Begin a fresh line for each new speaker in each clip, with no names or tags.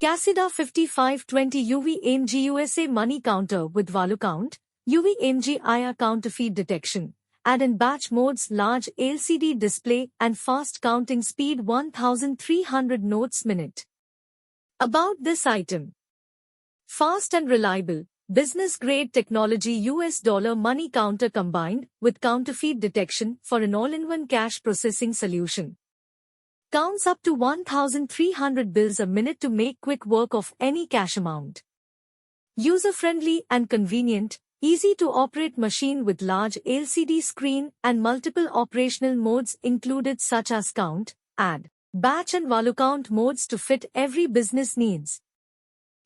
Cassida 5520 UVMG USA Money Counter with Value Count, UVMG IR Counterfeit Detection. Add in batch modes, large LCD display and fast counting speed 1300 notes minute. About this item. Fast and reliable, business-grade technology US dollar money counter combined with counterfeit detection for an all-in-one cash processing solution. Counts up to 1300 bills a minute to make quick work of any cash amount. User-friendly and convenient, easy-to-operate machine with large LCD screen and multiple operational modes included such as count, add, batch and value count modes to fit every business needs.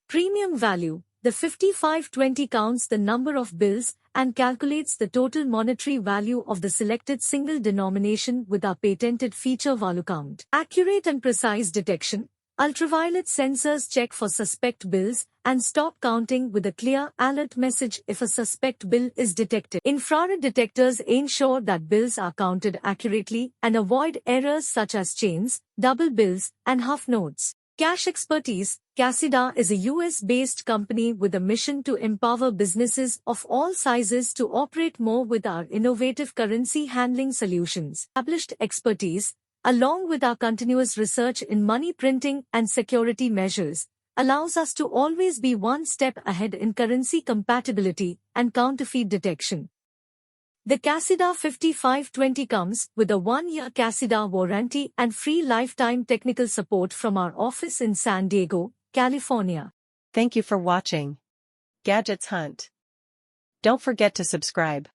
Premium value. The 5520 counts the number of bills and calculates the total monetary value of the selected single denomination with our patented feature value count. Accurate and precise detection. Ultraviolet sensors check for suspect bills and stop counting with a clear alert message if a suspect bill is detected. Infrared detectors ensure that bills are counted accurately and avoid errors such as chains, double bills, and half notes. Cash expertise. Cassida is a US-based company with a mission to empower businesses of all sizes to operate more with our innovative currency handling solutions. Established expertise, along with our continuous research in money printing and security measures, allows us to always be one step ahead in currency compatibility and counterfeit detection. The Cassida 5520 comes with a 1-year Cassida warranty and free lifetime technical support from our office in San Diego, California.
Thank you for watching Gadgets Hunt. Don't forget to subscribe.